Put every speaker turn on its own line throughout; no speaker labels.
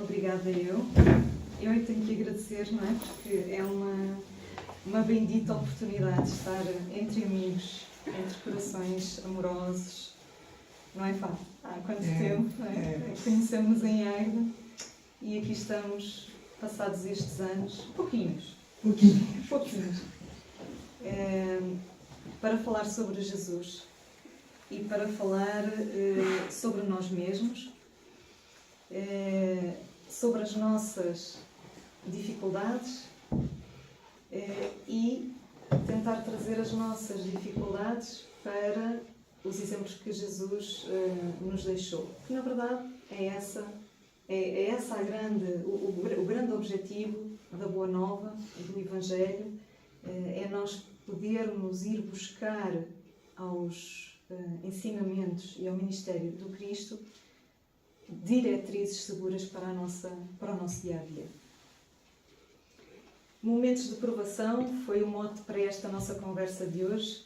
Obrigada eu. Eu é que tenho que agradecer, não é? Porque é uma bendita oportunidade de estar entre amigos, entre corações amorosos. Não é fácil. Há quanto tempo, não é? Conhecemos em Águeda e aqui estamos, passados estes anos, pouquinhos, para falar sobre Jesus e para falar sobre nós mesmos, sobre as nossas dificuldades e tentar trazer as nossas dificuldades para os exemplos que Jesus nos deixou. Que na verdade é essa o grande objetivo da Boa Nova, do Evangelho, é nós podermos ir buscar aos ensinamentos e ao ministério do Cristo diretrizes seguras para o nosso dia-a-dia. Momentos de provação foi o mote para esta nossa conversa de hoje,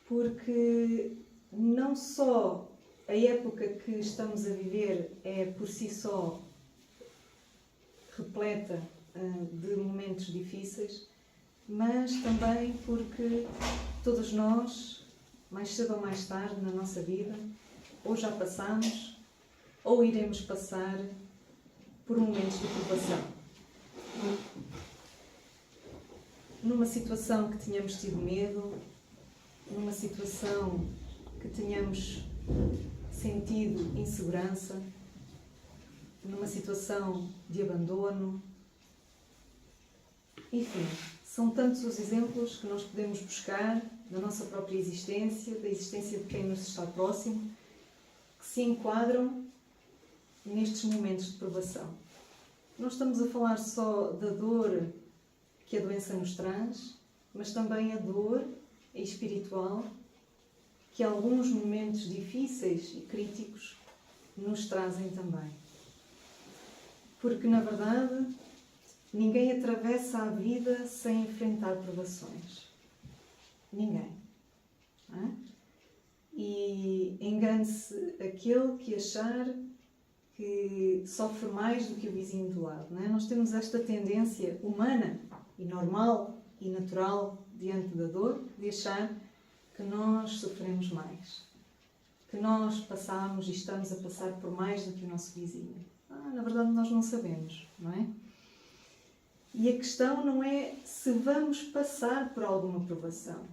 porque não só a época que estamos a viver é por si só repleta de momentos difíceis, mas também porque todos nós, mais cedo ou mais tarde na nossa vida, ou já passamos ou iremos passar por momentos de provação. Numa situação que tínhamos tido medo, numa situação que tínhamos sentido insegurança, numa situação de abandono. Enfim, são tantos os exemplos que nós podemos buscar da nossa própria existência, da existência de quem nos está próximo, que se enquadram nestes momentos de provação. Não estamos a falar só da dor que a doença nos traz, mas também a dor espiritual que alguns momentos difíceis e críticos nos trazem também. Porque, na verdade, ninguém atravessa a vida sem enfrentar provações. Ninguém. Não é? E engane-se aquele que achar que sofre mais do que o vizinho do lado. Não é? Nós temos esta tendência humana e normal e natural diante da dor de achar que nós sofremos mais, que nós passamos e estamos a passar por mais do que o nosso vizinho. Na verdade, nós não sabemos, não é? E a questão não é se vamos passar por alguma provação.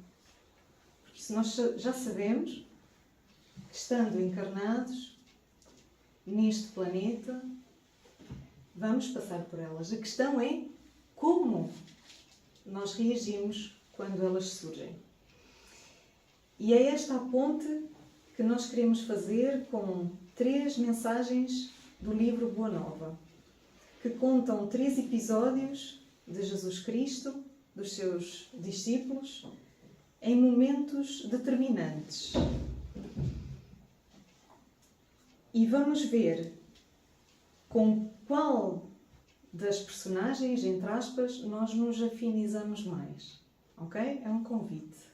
Porque se nós já sabemos que, estando encarnados neste planeta, vamos passar por elas. A questão é como nós reagimos quando elas surgem. E é esta a ponte que nós queremos fazer com 3 mensagens do livro Boa Nova, que contam 3 episódios de Jesus Cristo, dos seus discípulos, em momentos determinantes. E vamos ver com qual das personagens, entre aspas, nós nos afinizamos mais. Ok? É um convite.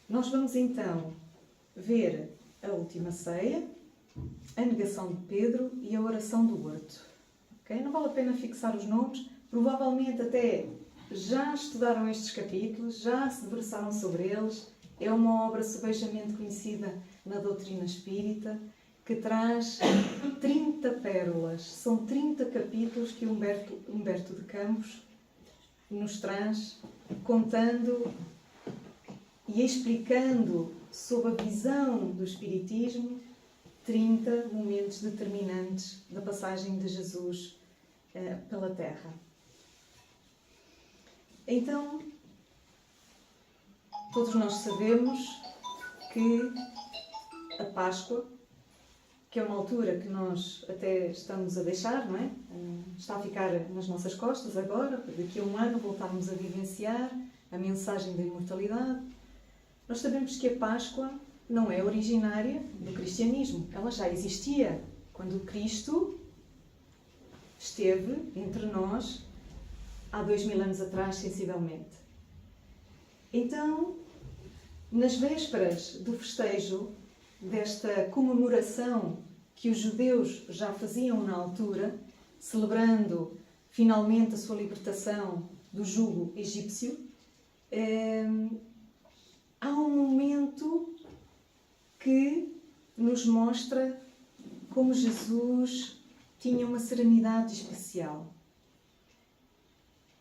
Nós vamos então ver a última ceia, a negação de Pedro e a oração do horto. Okay? Não vale a pena fixar os nomes, provavelmente até já estudaram estes capítulos, já se debruçaram sobre eles. É uma obra subejamente conhecida na doutrina espírita, que traz 30 pérolas. São 30 capítulos que Humberto de Campos nos traz, contando e explicando, sob a visão do Espiritismo, 30 momentos determinantes da passagem de Jesus pela Terra. Então, todos nós sabemos que a Páscoa, que é uma altura que nós até estamos a deixar, não é? Está a ficar nas nossas costas agora, para daqui a um ano voltarmos a vivenciar a mensagem da imortalidade. Nós sabemos que a Páscoa não é originária do cristianismo. Ela já existia quando Cristo esteve entre nós há 2000 anos atrás, sensivelmente. Então, nas vésperas do festejo desta comemoração que os judeus já faziam na altura, celebrando finalmente a sua libertação do jugo egípcio, há um momento que nos mostra como Jesus tinha uma serenidade especial.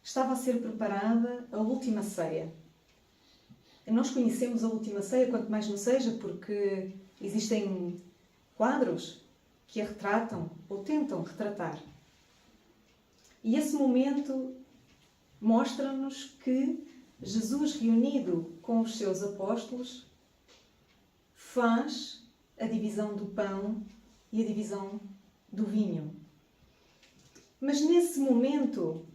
Estava a ser preparada a última ceia. Nós conhecemos a última ceia, quanto mais não seja, porque existem quadros que a retratam ou tentam retratar. E esse momento mostra-nos que Jesus, reunido com os seus apóstolos, faz a divisão do pão e a divisão do vinho. Mas nesse momento,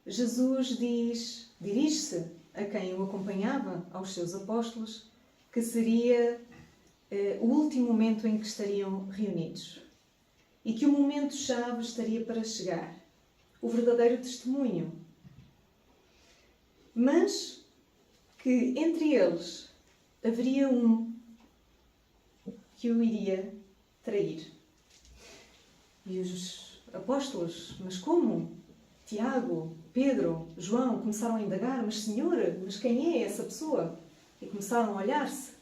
Jesus dirige-se a quem o acompanhava, aos seus apóstolos, que seria o último momento em que estariam reunidos. E que o momento-chave estaria para chegar. O verdadeiro testemunho. Mas que entre eles haveria um que o iria trair. E os apóstolos, mas como? Tiago, Pedro, João começaram a indagar, mas Senhor, mas quem é essa pessoa? E começaram a olhar-se.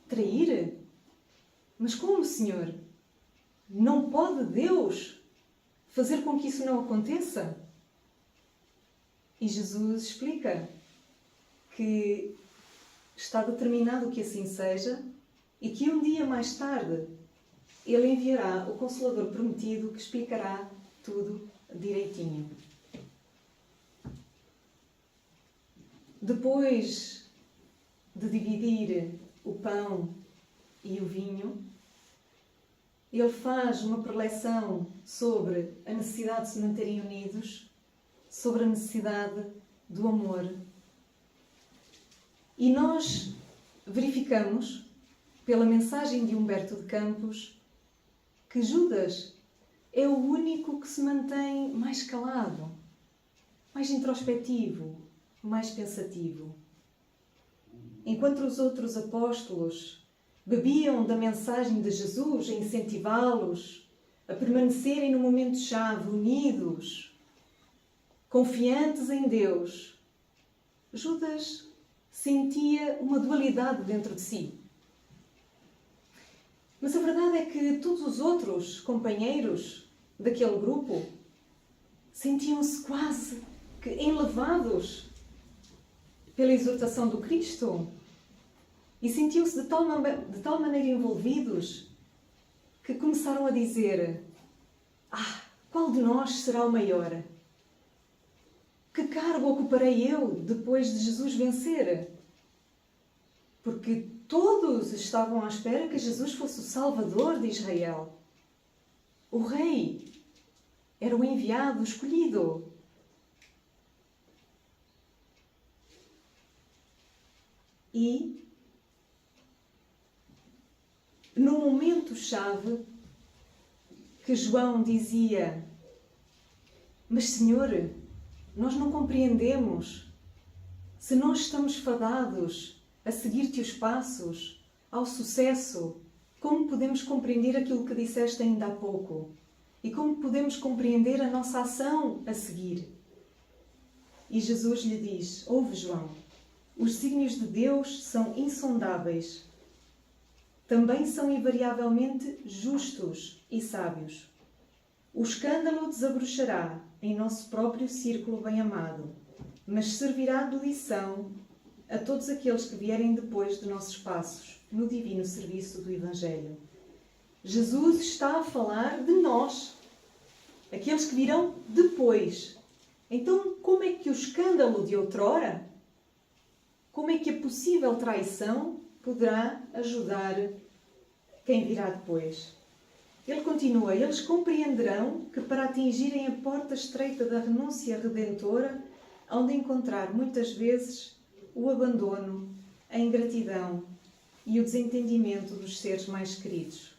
Trair? Mas como, Senhor? Não pode Deus fazer com que isso não aconteça? E Jesus explica que está determinado que assim seja e que um dia mais tarde Ele enviará o Consolador prometido que explicará tudo direitinho. Depois de dividir o pão e o vinho, Ele faz uma preleção sobre a necessidade de se manterem unidos, sobre a necessidade do amor. E nós verificamos, pela mensagem de Humberto de Campos, que Judas é o único que se mantém mais calado, mais introspectivo, mais pensativo. Enquanto os outros apóstolos bebiam da mensagem de Jesus a incentivá-los a permanecerem no momento-chave, unidos, confiantes em Deus, Judas sentia uma dualidade dentro de si. Mas a verdade é que todos os outros companheiros daquele grupo sentiam-se quase que enlevados pela exortação do Cristo e sentiam-se de tal maneira envolvidos que começaram a dizer: qual de nós será o maior? Que cargo ocuparei eu depois de Jesus vencer? Porque todos estavam à espera que Jesus fosse o Salvador de Israel. O Rei era o enviado, o escolhido. E, no momento-chave, que João dizia: mas Senhor, nós não compreendemos. Se nós estamos fadados a seguir-te os passos, ao sucesso, como podemos compreender aquilo que disseste ainda há pouco? E como podemos compreender a nossa ação a seguir? E Jesus lhe diz: ouve, João, os desígnios de Deus são insondáveis. Também são invariavelmente justos e sábios. O escândalo desabrochará em nosso próprio círculo bem-amado, mas servirá de lição a todos aqueles que vierem depois de nossos passos no divino serviço do Evangelho. Jesus está a falar de nós, aqueles que virão depois. Então, como é que o escândalo de outrora, como é que a possível traição poderá ajudar quem virá depois? Ele continua: eles compreenderão que para atingirem a porta estreita da renúncia redentora, hão de encontrar muitas vezes o abandono, a ingratidão e o desentendimento dos seres mais queridos.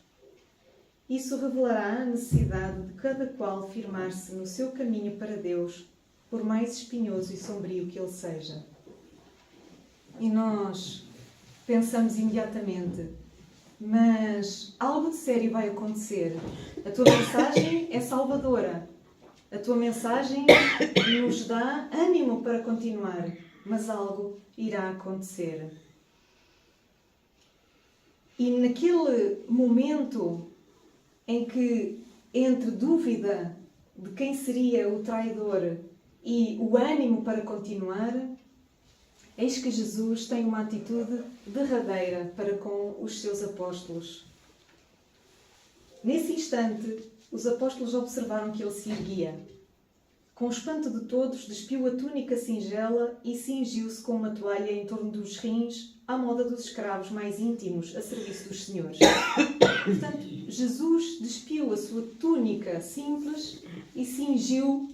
Isso revelará a necessidade de cada qual firmar-se no seu caminho para Deus, por mais espinhoso e sombrio que ele seja. E nós pensamos imediatamente: mas algo de sério vai acontecer. A tua mensagem é salvadora. A tua mensagem nos dá ânimo para continuar, mas algo irá acontecer. E naquele momento em que, entre dúvida de quem seria o traidor e o ânimo para continuar, eis que Jesus tem uma atitude derradeira para com os seus apóstolos. Nesse instante, os apóstolos observaram que ele se erguia. Com o espanto de todos, despiu a túnica singela e cingiu-se com uma toalha em torno dos rins, à moda dos escravos mais íntimos, a serviço dos senhores. Portanto, Jesus despiu a sua túnica simples e cingiu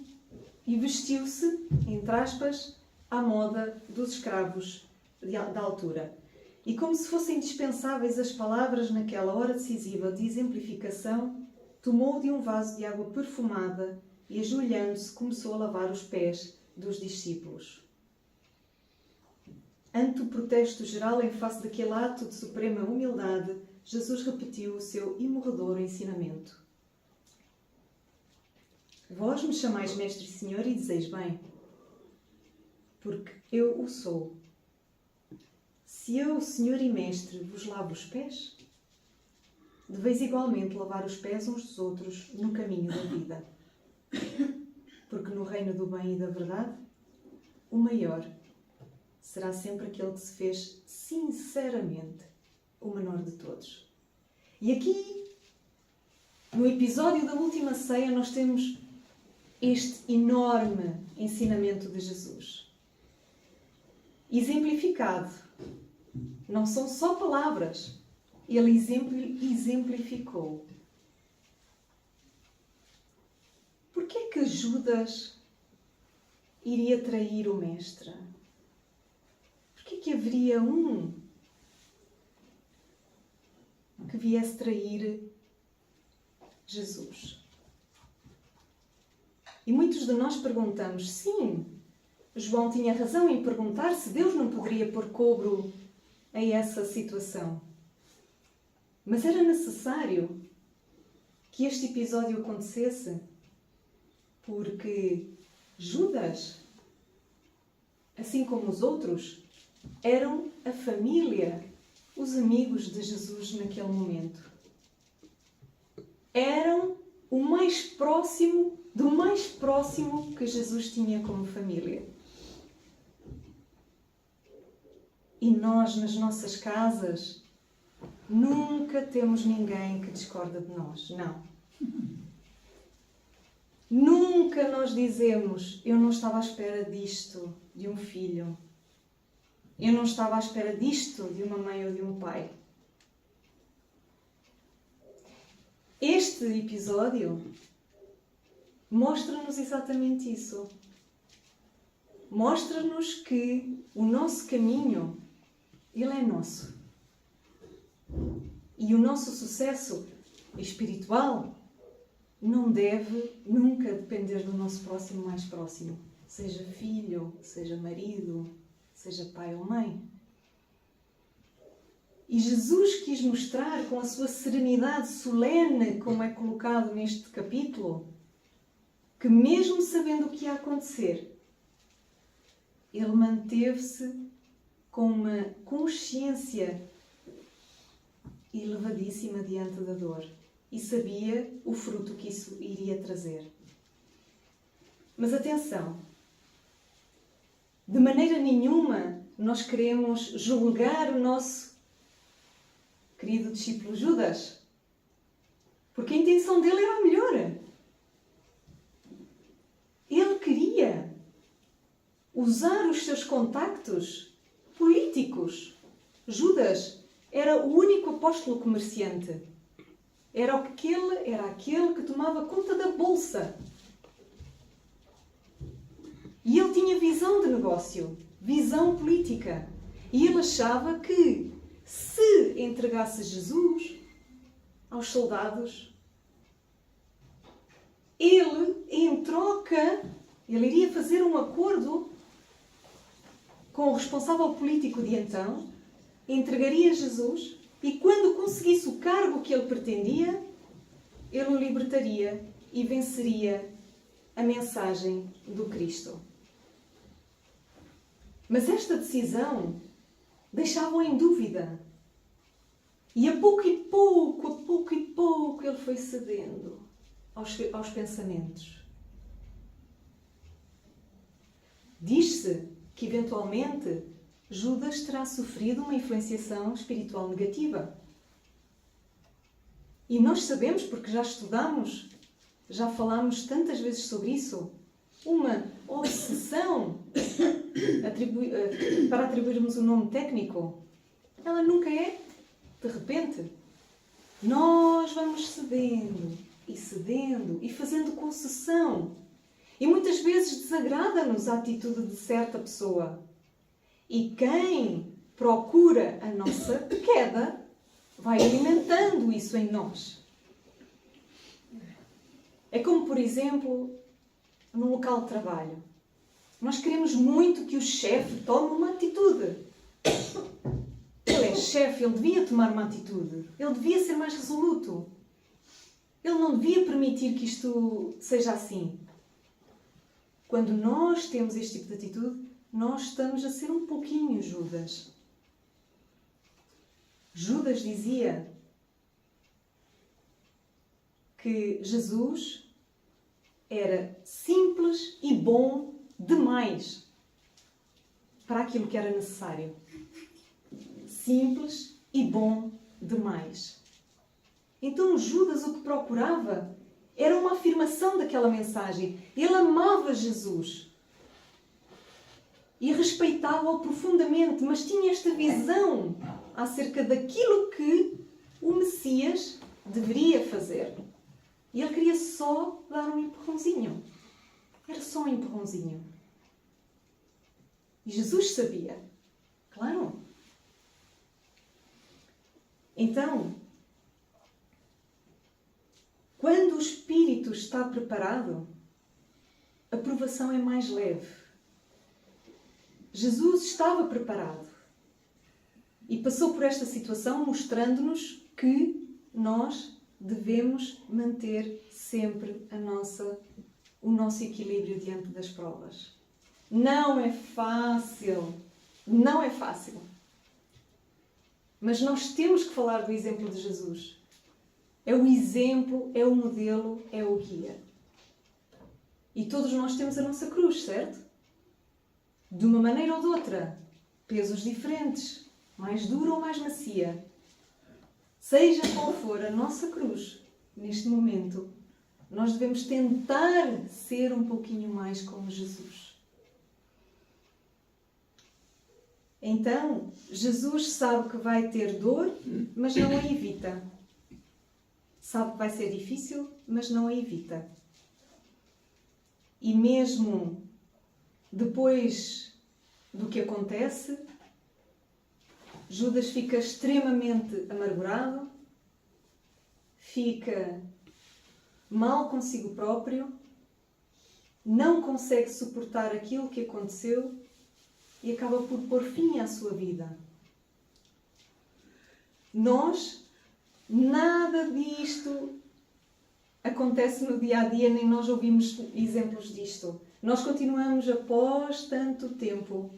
e vestiu-se, entre aspas, à moda dos escravos da altura. E como se fossem dispensáveis as palavras naquela hora decisiva de exemplificação, tomou de um vaso de água perfumada e, ajoelhando-se, começou a lavar os pés dos discípulos. Ante o protesto geral em face daquele ato de suprema humildade, Jesus repetiu o seu imorredouro ensinamento. Vós me chamais Mestre e Senhor e dizeis bem, porque eu o sou. Se eu, Senhor e Mestre, vos lavo os pés, deveis igualmente lavar os pés uns dos outros no caminho da vida. Porque no reino do bem e da verdade, o maior será sempre aquele que se fez sinceramente o menor de todos. E aqui, no episódio da última ceia, nós temos este enorme ensinamento de Jesus. Exemplificado. Não são só palavras. Ele exemplificou. Porquê é que Judas iria trair o Mestre? Porquê é que haveria um que viesse trair Jesus? E muitos de nós perguntamos, sim, João tinha razão em perguntar se Deus não poderia pôr cobro a essa situação. Mas era necessário que este episódio acontecesse porque Judas, assim como os outros, eram a família, os amigos de Jesus naquele momento. Eram o mais próximo do mais próximo que Jesus tinha como família. E nós, nas nossas casas, nunca temos ninguém que discorda de nós. Não. Nunca nós dizemos, eu não estava à espera disto de um filho. Eu não estava à espera disto de uma mãe ou de um pai. Este episódio mostra-nos exatamente isso. Mostra-nos que o nosso caminho, ele é nosso. E o nosso sucesso espiritual não deve nunca depender do nosso próximo mais próximo. Seja filho, seja marido, seja pai ou mãe. E Jesus quis mostrar com a sua serenidade solene, como é colocado neste capítulo, que mesmo sabendo o que ia acontecer, ele manteve-se com uma consciência elevadíssima diante da dor e sabia o fruto que isso iria trazer. Mas atenção, de maneira nenhuma nós queremos julgar o nosso querido discípulo Judas, porque a intenção dele era a melhor. Ele queria usar os seus contactos políticos. Judas era o único apóstolo comerciante. Era aquele que tomava conta da bolsa. E ele tinha visão de negócio, visão política. E ele achava que, se entregasse Jesus aos soldados, ele, em troca, ele iria fazer um acordo com o responsável político de então, entregaria Jesus E quando conseguisse o cargo que ele pretendia, ele o libertaria e venceria a mensagem do Cristo. Mas esta decisão deixava-o em dúvida. E a pouco e pouco, ele foi cedendo aos pensamentos. Diz-se que, eventualmente, Judas terá sofrido uma influenciação espiritual negativa. E nós sabemos, porque já estudamos, já falámos tantas vezes sobre isso, uma obsessão, para atribuirmos o nome técnico, ela nunca é de repente. Nós vamos cedendo e fazendo concessão. E muitas vezes desagrada-nos a atitude de certa pessoa. E quem procura a nossa queda vai alimentando isso em nós. É como, por exemplo, num local de trabalho. Nós queremos muito que o chefe tome uma atitude. Ele é chefe, ele devia tomar uma atitude. Ele devia ser mais resoluto. Ele não devia permitir que isto seja assim. Quando nós temos este tipo de atitude, nós estamos a ser um pouquinho Judas. Judas dizia que Jesus era simples e bom demais para aquilo que era necessário. Simples e bom demais. Então Judas o que procurava era uma afirmação daquela mensagem. Ele amava Jesus e respeitava-o profundamente, mas tinha esta visão acerca daquilo que o Messias deveria fazer. E ele queria só dar um empurrãozinho. Era só um empurrãozinho. E Jesus sabia. Claro. Então, quando o espírito está preparado, a provação é mais leve. Jesus estava preparado e passou por esta situação mostrando-nos que nós devemos manter sempre o nosso equilíbrio diante das provas. Não é fácil. Não é fácil. Mas nós temos que falar do exemplo de Jesus. É o exemplo, é o modelo, é o guia. E todos nós temos a nossa cruz, certo? De uma maneira ou de outra. Pesos diferentes. Mais dura ou mais macia. Seja qual for a nossa cruz, neste momento, nós devemos tentar ser um pouquinho mais como Jesus. Então, Jesus sabe que vai ter dor, mas não a evita. Sabe que vai ser difícil, mas não a evita. E mesmo depois do que acontece, Judas fica extremamente amargurado, fica mal consigo próprio, não consegue suportar aquilo que aconteceu e acaba por pôr fim à sua vida. Nada disto acontece no dia a dia, nem nós ouvimos exemplos disto. Nós continuamos, após tanto tempo,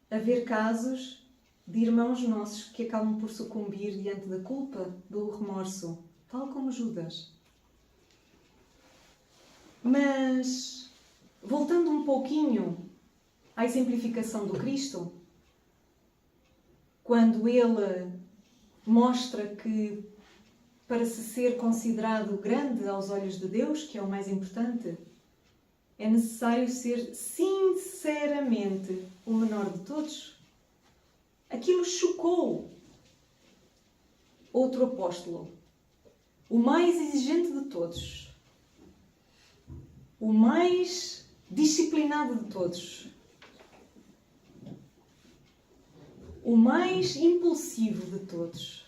a ver casos de irmãos nossos que acabam por sucumbir diante da culpa, do remorso, tal como Judas. Mas, voltando um pouquinho à exemplificação do Cristo, quando ele mostra que para se ser considerado grande aos olhos de Deus, que é o mais importante, é necessário ser sinceramente o menor de todos. Aquilo chocou outro apóstolo, o mais exigente de todos, o mais disciplinado de todos, o mais impulsivo de todos,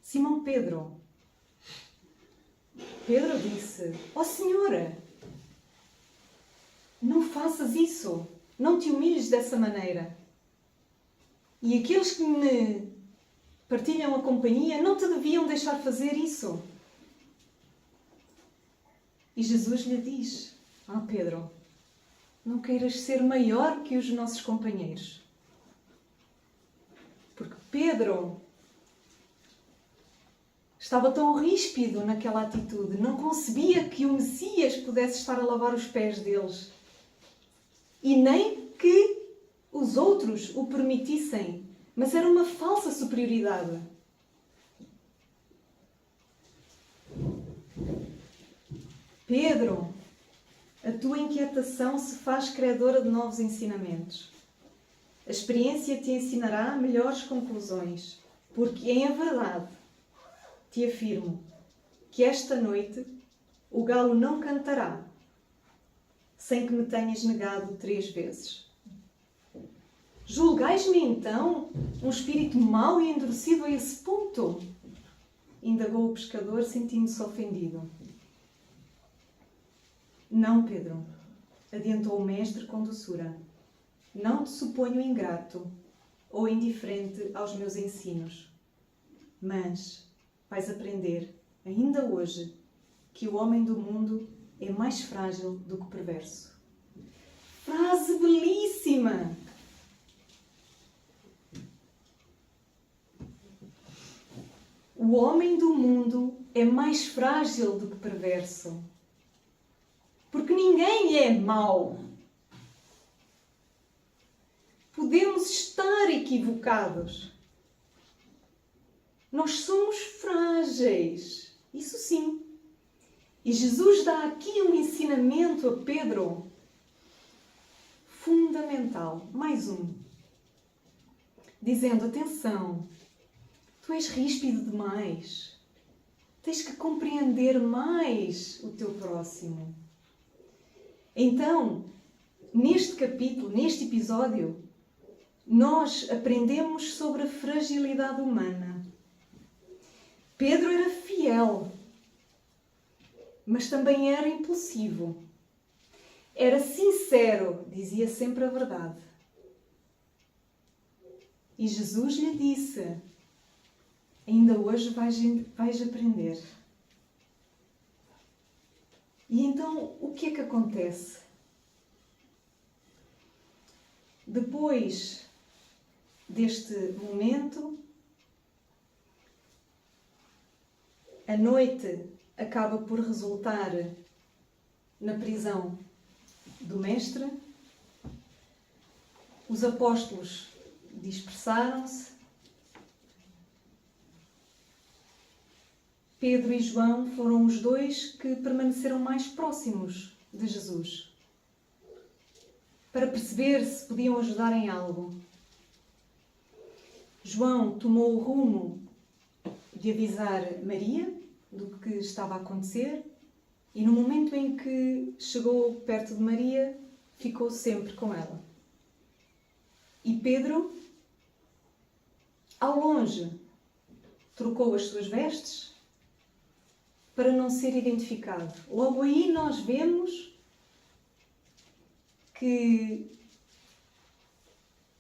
Simão Pedro. Pedro disse: "Ó Senhora, não faças isso, não te humilhes dessa maneira." E aqueles que me partilham a companhia não te deviam deixar fazer isso. E Jesus lhe diz: Pedro, não queiras ser maior que os nossos companheiros. Porque Pedro estava tão ríspido naquela atitude, não concebia que o Messias pudesse estar a lavar os pés deles. E nem que os outros o permitissem. Mas era uma falsa superioridade. Pedro, a tua inquietação se faz credora de novos ensinamentos. A experiência te ensinará melhores conclusões, porque em verdade te afirmo que esta noite o galo não cantará sem que me tenhas negado 3 vezes. Julgais-me então um espírito mau e endurecido a esse ponto? Indagou o pescador, sentindo-se ofendido. Não, Pedro, adiantou o mestre com doçura. Não te suponho ingrato ou indiferente aos meus ensinos. Mas vais aprender, ainda hoje, que o homem do mundo é mais frágil do que perverso. Frase belíssima! O homem do mundo é mais frágil do que perverso. Porque ninguém é mau. Podemos estar equivocados. Nós somos frágeis. Isso sim. E Jesus dá aqui um ensinamento a Pedro fundamental. Mais um. Dizendo, atenção, tu és ríspido demais. Tens que compreender mais o teu próximo. Então, neste capítulo, neste episódio, nós aprendemos sobre a fragilidade humana. Pedro era fiel, mas também era impulsivo. Era sincero, dizia sempre a verdade. E Jesus lhe disse, ainda hoje vais aprender. E então, o que é que acontece? Depois deste momento, a noite acaba por resultar na prisão do Mestre. Os apóstolos dispersaram-se. Pedro e João foram os 2 que permaneceram mais próximos de Jesus, para perceber se podiam ajudar em algo. João tomou o rumo de avisar Maria do que estava a acontecer e no momento em que chegou perto de Maria, ficou sempre com ela. E Pedro, ao longe, trocou as suas vestes para não ser identificado. Logo aí nós vemos que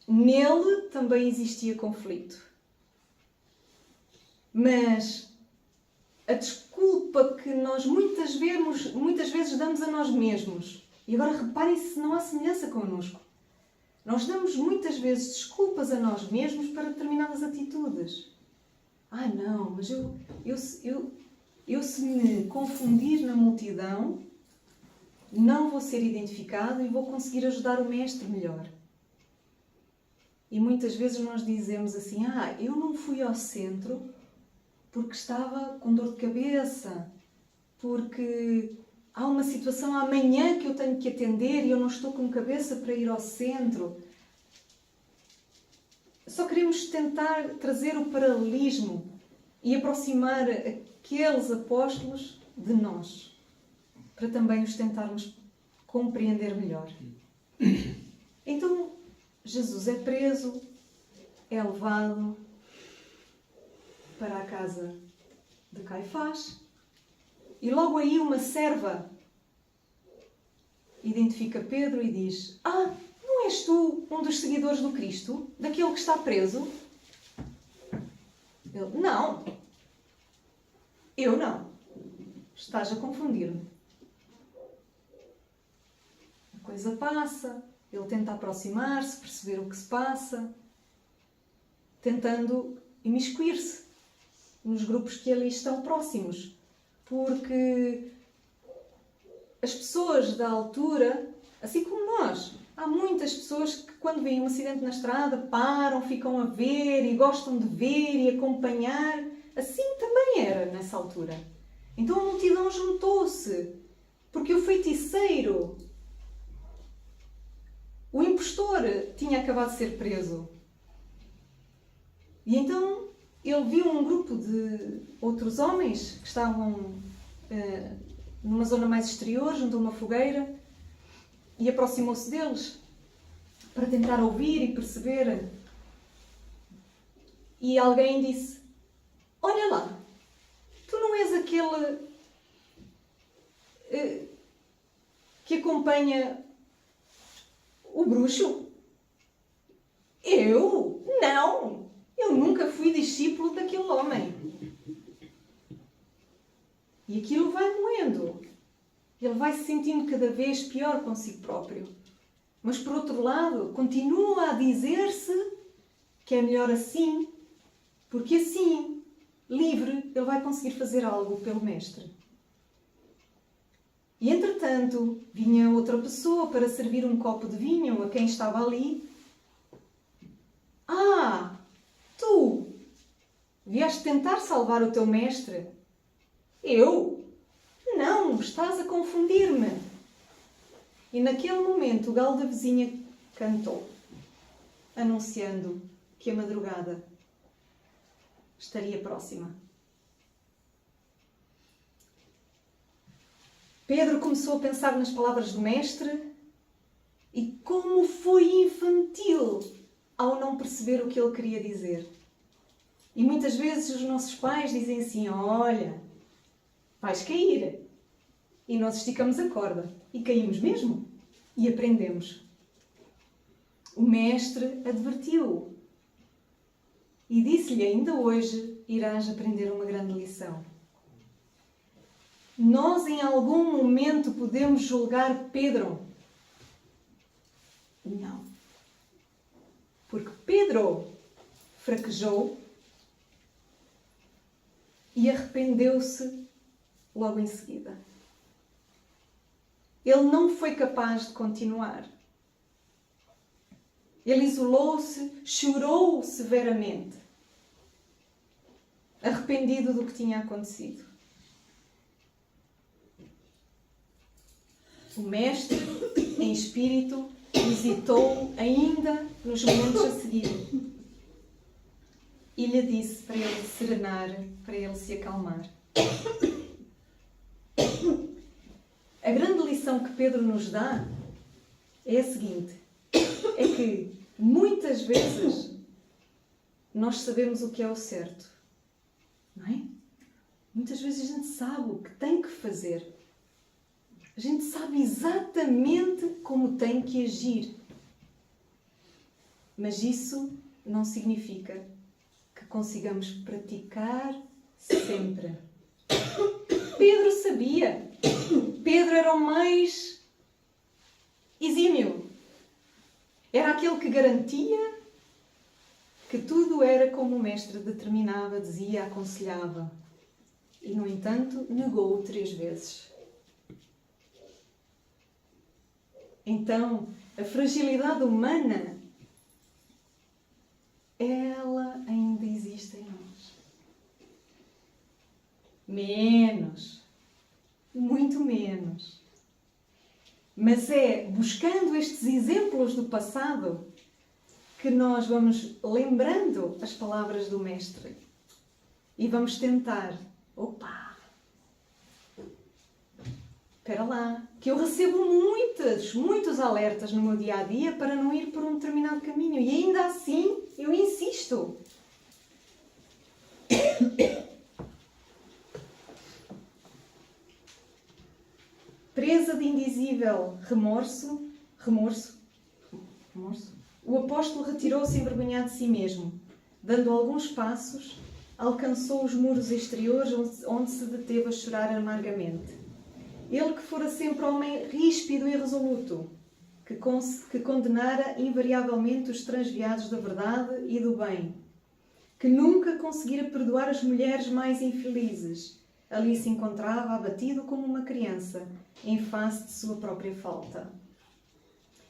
nele também existia conflito. Mas a desculpa que nós muitas vezes damos a nós mesmos, e agora reparem se não há semelhança connosco, nós damos muitas vezes desculpas a nós mesmos para determinadas atitudes. Não, mas eu se me confundir na multidão, não vou ser identificado e vou conseguir ajudar o mestre melhor. E muitas vezes nós dizemos assim, eu não fui ao centro porque estava com dor de cabeça, porque há uma situação amanhã que eu tenho que atender e eu não estou com cabeça para ir ao centro. Só queremos tentar trazer o paralelismo e aproximar aqueles apóstolos de nós, para também os tentarmos compreender melhor. Então, Jesus é preso, é levado para a casa de Caifás e logo aí uma serva identifica Pedro e diz, não és tu um dos seguidores do Cristo? Daquele que está preso? Ele, não. Eu não. Estás a confundir-me. A coisa passa, ele tenta aproximar-se, perceber o que se passa, tentando imiscuir-se nos grupos que ali estão próximos. Porque as pessoas da altura, assim como nós, há muitas pessoas que quando veem um acidente na estrada param, ficam a ver e gostam de ver e acompanhar. Assim também era nessa altura. Então a multidão juntou-se, porque o feiticeiro, o impostor, tinha acabado de ser preso. E então ele viu um grupo de outros homens que estavam numa zona mais exterior, junto a uma fogueira, e aproximou-se deles para tentar ouvir e perceber. E alguém disse: olha lá, tu não és aquele que acompanha o bruxo? Eu? Não! Eu nunca fui discípulo daquele homem. E aquilo vai moendo. Ele vai se sentindo cada vez pior consigo próprio. Mas, por outro lado, continua a dizer-se que é melhor assim, porque assim, livre, ele vai conseguir fazer algo pelo Mestre. E, entretanto, vinha outra pessoa para servir um copo de vinho a quem estava ali. Ah, tu vieste tentar salvar o teu mestre? Eu? Não, estás a confundir-me. E naquele momento o galo da vizinha cantou, anunciando que a madrugada estaria próxima. Pedro começou a pensar nas palavras do mestre e como foi infantil ao não perceber o que ele queria dizer. E muitas vezes os nossos pais dizem assim: olha, vais cair. E nós esticamos a corda. E caímos mesmo. E aprendemos. O mestre advertiu-o. E disse-lhe: ainda hoje irás aprender uma grande lição. Nós em algum momento podemos julgar Pedro? Não. Porque Pedro fraquejou e arrependeu-se logo em seguida. Ele não foi capaz de continuar. Ele isolou-se, chorou severamente, arrependido do que tinha acontecido. O mestre, em espírito, visitou-o ainda nos momentos a seguir e lhe disse para ele serenar, para ele se acalmar. A grande lição que Pedro nos dá é a seguinte: é que muitas vezes nós sabemos o que é o certo, não é? Muitas vezes a gente sabe o que tem que fazer. A gente sabe exatamente como tem que agir. Mas isso não significa que consigamos praticar sempre. Pedro sabia. Pedro era o mais exímio. Era aquele que garantia que tudo era como o mestre determinava, dizia, aconselhava. E, no entanto, negou-o 3 vezes. Então, a fragilidade humana, ela ainda existe em nós. Menos. Muito menos. Mas é buscando estes exemplos do passado que nós vamos lembrando as palavras do Mestre. E vamos tentar. Opa! Espera lá, que eu recebo muitos alertas no meu dia-a-dia para não ir por um determinado caminho. E ainda assim, eu insisto. Presa de indizível remorso, o apóstolo retirou-se envergonhado de si mesmo. Dando alguns passos, alcançou os muros exteriores, onde se deteve a chorar amargamente. Ele que fora sempre homem ríspido e resoluto, que condenara invariavelmente os transviados da verdade e do bem, que nunca conseguira perdoar as mulheres mais infelizes, ali se encontrava abatido como uma criança, em face de sua própria falta.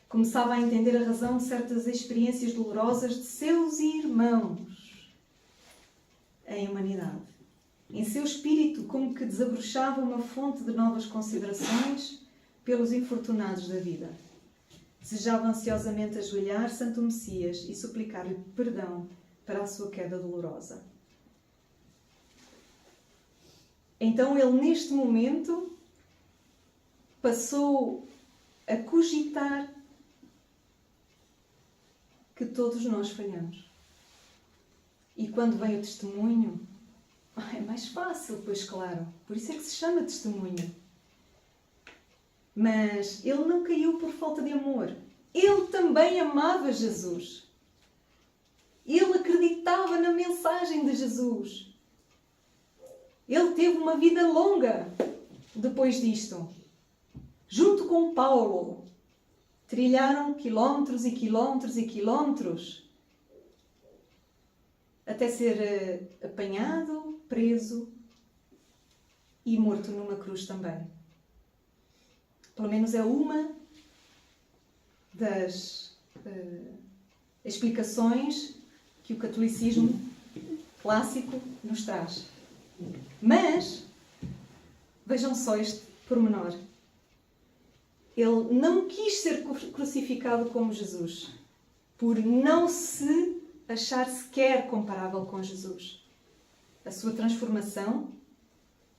Começava a entender a razão de certas experiências dolorosas de seus irmãos em humanidade. Em seu espírito, como que desabrochava uma fonte de novas considerações pelos infortunados da vida. Desejava ansiosamente ajoelhar Santo Messias e suplicar-lhe perdão para a sua queda dolorosa. Então ele, neste momento, passou a cogitar que todos nós falhamos. E quando vem o testemunho, é mais fácil, pois claro. Por isso é que se chama testemunho. Mas ele não caiu por falta de amor. Ele também amava Jesus. Ele acreditava na mensagem de Jesus. Ele teve uma vida longa depois disto. Junto com Paulo, trilharam quilómetros e quilómetros e quilómetros até ser apanhado, preso e morto numa cruz também. Pelo menos é uma das explicações que o catolicismo clássico nos traz. Mas, vejam só este pormenor. Ele não quis ser crucificado como Jesus, por não se achar sequer comparável com Jesus. A sua transformação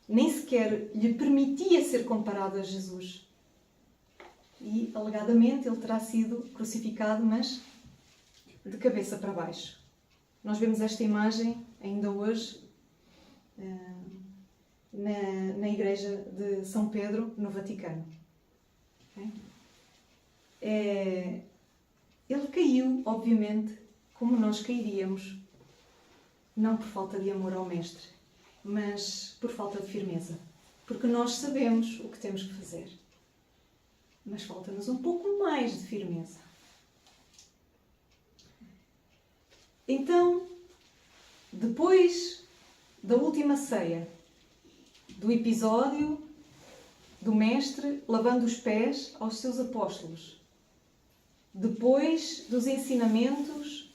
nem sequer lhe permitia ser comparado a Jesus. E, alegadamente, ele terá sido crucificado, mas de cabeça para baixo. Nós vemos esta imagem ainda hoje na igreja de São Pedro, no Vaticano. Ele caiu, obviamente, como nós cairíamos, não por falta de amor ao Mestre, mas por falta de firmeza. Porque nós sabemos o que temos que fazer. Mas falta-nos um pouco mais de firmeza. Então, depois da última ceia, do episódio do Mestre lavando os pés aos seus apóstolos, depois dos ensinamentos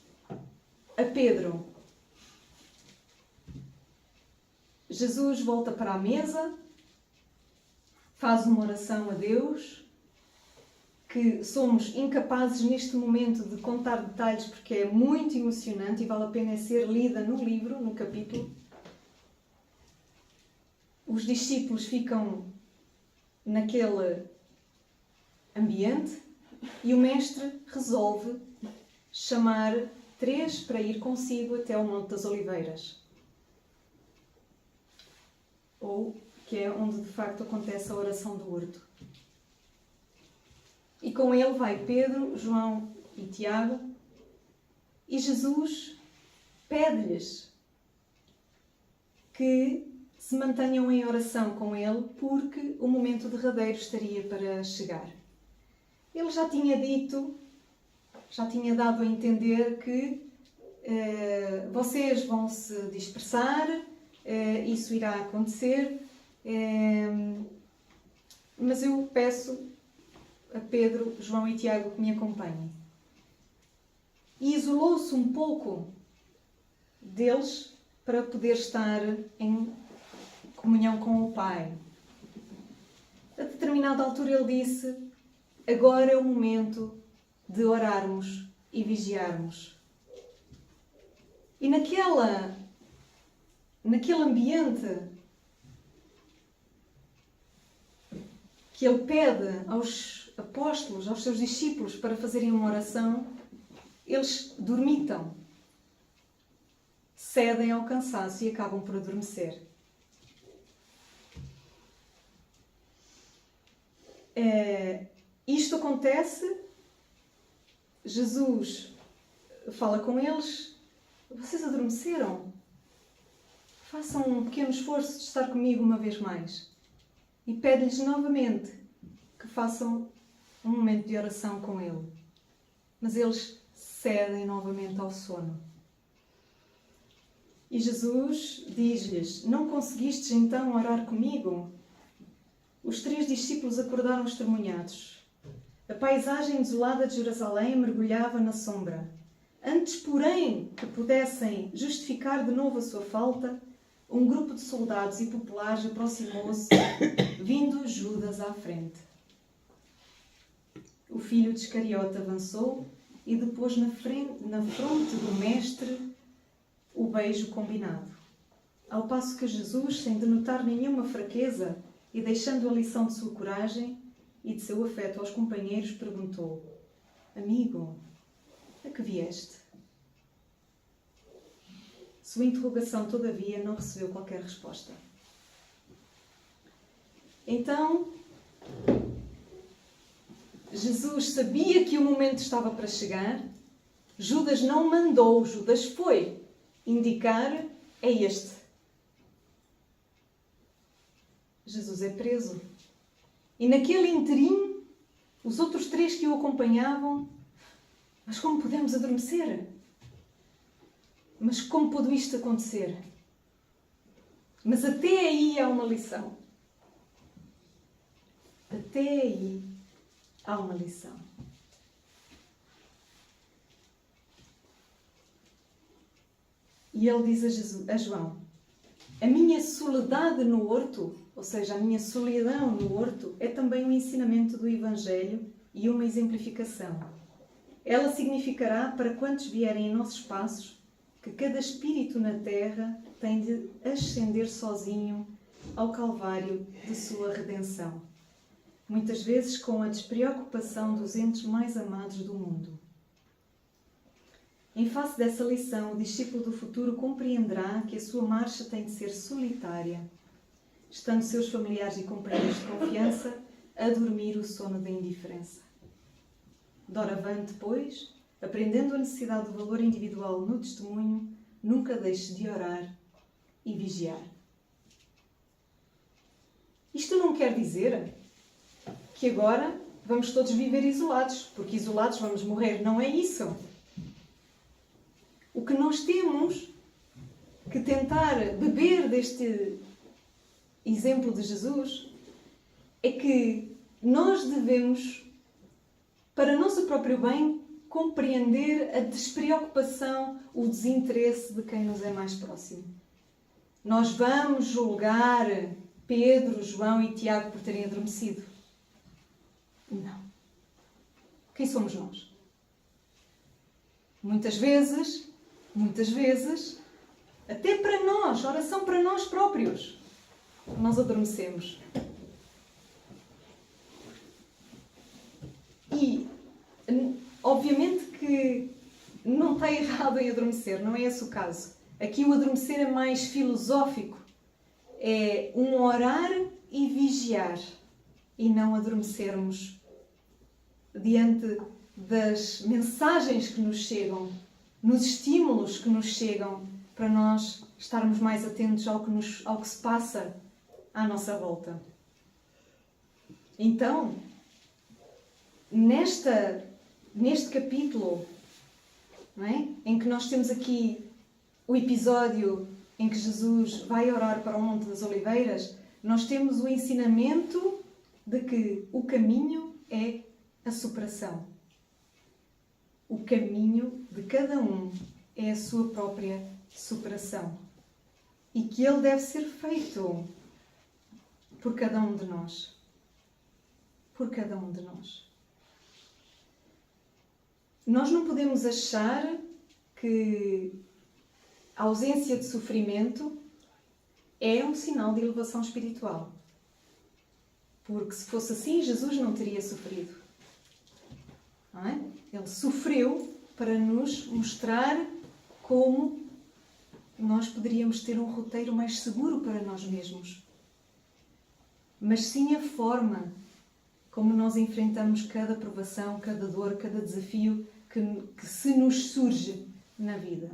a Pedro, Jesus volta para a mesa, faz uma oração a Deus, que somos incapazes neste momento de contar detalhes porque é muito emocionante e vale a pena ser lida no livro, no capítulo. Os discípulos ficam naquele ambiente e o Mestre resolve chamar 3 para ir consigo até o Monte das Oliveiras. Ou que é onde de facto acontece a oração do horto. E com ele vai Pedro, João e Tiago, e Jesus pede-lhes que se mantenham em oração com ele, porque o momento derradeiro estaria para chegar. Ele já tinha dito, já tinha dado a entender que vocês vão se dispersar, isso irá acontecer, mas eu peço a Pedro, João e Tiago que me acompanhem. E isolou-se um pouco deles para poder estar em comunhão com o Pai. A determinada altura ele disse: agora é o momento de orarmos e vigiarmos. E naquele ambiente que ele pede aos apóstolos, aos seus discípulos, para fazerem uma oração, eles dormitam, cedem ao cansaço e acabam por adormecer. Isto acontece, Jesus fala com eles: vocês adormeceram? Façam um pequeno esforço de estar comigo uma vez mais. E pede-lhes novamente que façam um momento de oração com ele. Mas eles cedem novamente ao sono. E Jesus diz-lhes: não conseguistes então orar comigo? Os 3 discípulos acordaram estremunhados. A paisagem desolada de Jerusalém mergulhava na sombra. Antes, porém, que pudessem justificar de novo a sua falta, um grupo de soldados e populares aproximou-se, vindo Judas à frente. O filho de Iscariote avançou e depôs na fronte do mestre o beijo combinado. Ao passo que Jesus, sem denotar nenhuma fraqueza e deixando a lição de sua coragem e de seu afeto aos companheiros, perguntou: amigo, a que vieste? Sua interrogação, todavia, não recebeu qualquer resposta. Então, Jesus sabia que o momento estava para chegar. Judas não mandou, Judas foi indicar: é este. Jesus é preso. E naquele interim, os outros 3 que o acompanhavam: mas como podemos adormecer? Mas como pôde isto acontecer? Mas até aí há uma lição. Até aí há uma lição. E ele diz a João: a minha soledade no horto, ou seja, a minha solidão no horto, é também um ensinamento do Evangelho e uma exemplificação. Ela significará para quantos vierem em nossos passos que cada espírito na terra tem de ascender sozinho ao Calvário de sua redenção, muitas vezes com a despreocupação dos entes mais amados do mundo. Em face dessa lição, o discípulo do futuro compreenderá que a sua marcha tem de ser solitária, estando seus familiares e companheiros de confiança a dormir o sono da indiferença. Doravante, pois, aprendendo a necessidade do valor individual no testemunho, nunca deixe de orar e vigiar. Isto não quer dizer que agora vamos todos viver isolados, porque isolados vamos morrer. Não é isso. O que nós temos que tentar beber deste exemplo de Jesus é que nós devemos, para nosso próprio bem, compreender a despreocupação, o desinteresse de quem nos é mais próximo. Nós vamos julgar Pedro, João e Tiago por terem adormecido? Não. Quem somos nós? Muitas vezes, até para nós, oração para nós próprios, nós adormecemos. E, obviamente que não está errado em adormecer, não é esse o caso. Aqui o adormecer é mais filosófico. É um orar e vigiar. E não adormecermos diante das mensagens que nos chegam, nos estímulos que nos chegam, para nós estarmos mais atentos ao que se passa à nossa volta. Então, neste capítulo, não é? Em que nós temos aqui o episódio em que Jesus vai orar para o Monte das Oliveiras, nós temos o ensinamento de que o caminho é a superação. O caminho de cada um é a sua própria superação. E que ele deve ser feito por cada um de nós. Por cada um de nós. Nós não podemos achar que a ausência de sofrimento é um sinal de elevação espiritual. Porque se fosse assim, Jesus não teria sofrido. Não é? Ele sofreu para nos mostrar como nós poderíamos ter um roteiro mais seguro para nós mesmos. Mas sim a forma como nós enfrentamos cada provação, cada dor, cada desafio que se nos surge na vida.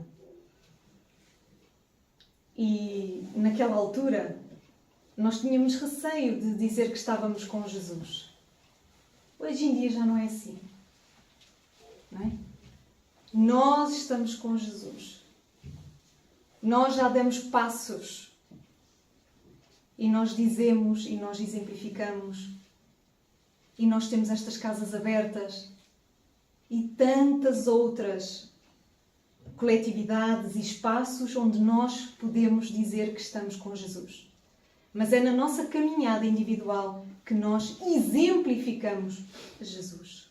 E naquela altura nós tínhamos receio de dizer que estávamos com Jesus. Hoje em dia já não é assim. Não é? Nós estamos com Jesus. Nós já demos passos. E nós dizemos, e nós exemplificamos. E nós temos estas casas abertas. E tantas outras coletividades e espaços onde nós podemos dizer que estamos com Jesus. Mas é na nossa caminhada individual que nós exemplificamos Jesus.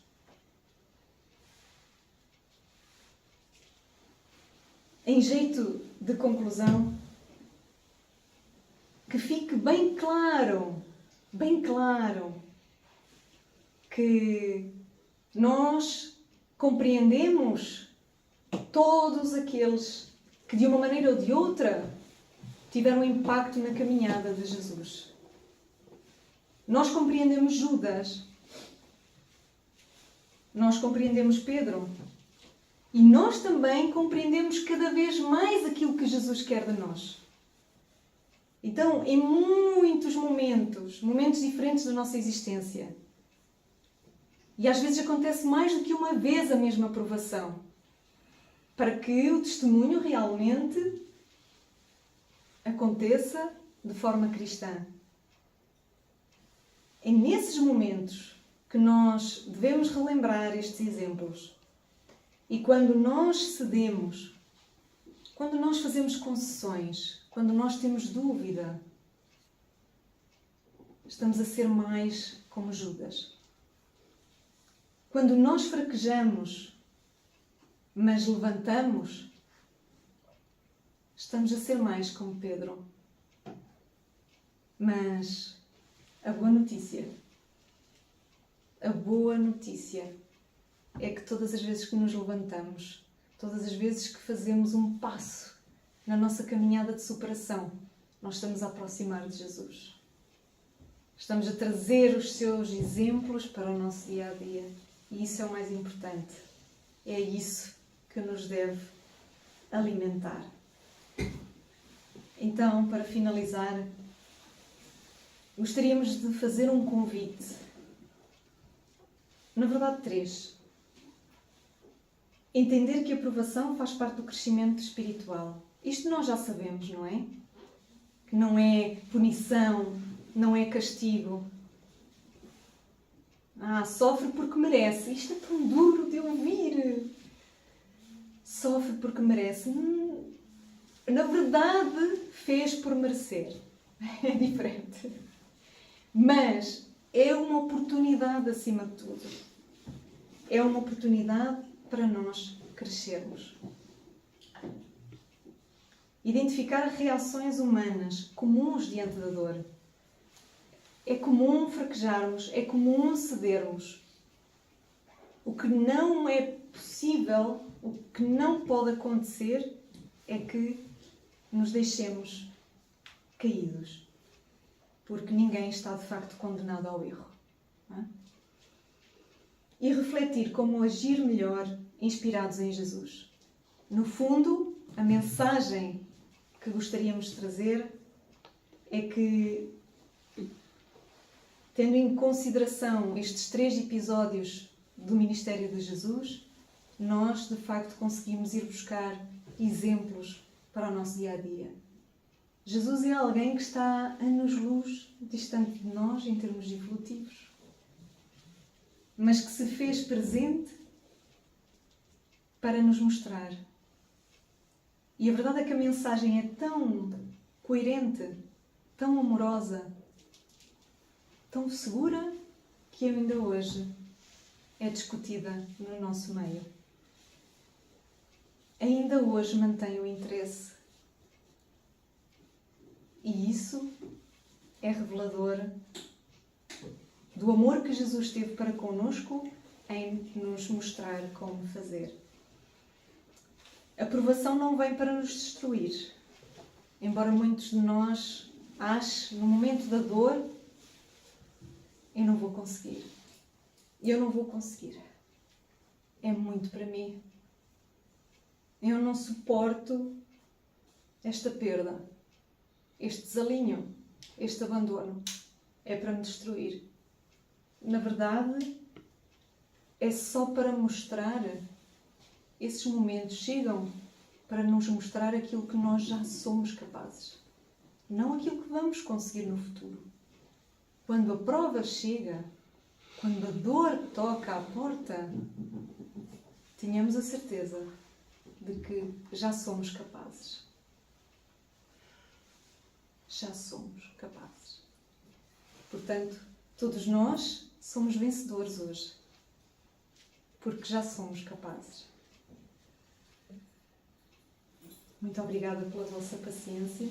Em jeito de conclusão, que fique bem claro, que nós compreendemos todos aqueles que, de uma maneira ou de outra, tiveram impacto na caminhada de Jesus. Nós compreendemos Judas. Nós compreendemos Pedro. E nós também compreendemos cada vez mais aquilo que Jesus quer de nós. Então, em muitos momentos diferentes da nossa existência, e às vezes acontece mais do que uma vez a mesma provação, para que o testemunho realmente aconteça de forma cristã. É nesses momentos que nós devemos relembrar estes exemplos. E quando nós cedemos, quando nós fazemos concessões, quando nós temos dúvida, estamos a ser mais como Judas. Quando nós fraquejamos, mas levantamos, estamos a ser mais como Pedro. Mas a boa notícia é que todas as vezes que nos levantamos, todas as vezes que fazemos um passo na nossa caminhada de superação, nós estamos a aproximar de Jesus. Estamos a trazer os seus exemplos para o nosso dia-a-dia. E isso é o mais importante. É isso que nos deve alimentar. Então, para finalizar, gostaríamos de fazer um convite. Na verdade, 3. Entender que a provação faz parte do crescimento espiritual. Isto nós já sabemos, não é? Que não é punição, não é castigo. Sofre porque merece. Isto é tão duro de ouvir. Sofre porque merece. Na verdade, fez por merecer. É diferente. Mas é uma oportunidade acima de tudo. É uma oportunidade para nós crescermos. Identificar reações humanas comuns diante da dor. É comum fraquejarmos, é comum cedermos. O que não é possível, o que não pode acontecer, é que nos deixemos caídos. Porque ninguém está de facto condenado ao erro. Não é? E refletir como agir melhor inspirados em Jesus. No fundo, a mensagem que gostaríamos de trazer é que, tendo em consideração estes 3 episódios do ministério de Jesus, nós, de facto, conseguimos ir buscar exemplos para o nosso dia-a-dia. Jesus é alguém que está anos-luz distante de nós, em termos evolutivos, mas que se fez presente para nos mostrar. E a verdade é que a mensagem é tão coerente, tão amorosa, tão segura, que ainda hoje é discutida no nosso meio. Ainda hoje mantém o interesse. E isso é revelador do amor que Jesus teve para connosco em nos mostrar como fazer. A provação não vem para nos destruir. Embora muitos de nós achem, no momento da dor, eu não vou conseguir. é muito para mim. Eu não suporto esta perda, este desalinho, este abandono. É para me destruir. Na verdade, é só para mostrar. Esses momentos chegam para nos mostrar aquilo que nós já somos capazes, não aquilo que vamos conseguir no futuro. Quando a prova chega, quando a dor toca à porta, tenhamos a certeza de que já somos capazes. Já somos capazes. Portanto, todos nós somos vencedores hoje, porque já somos capazes. Muito obrigada pela vossa paciência.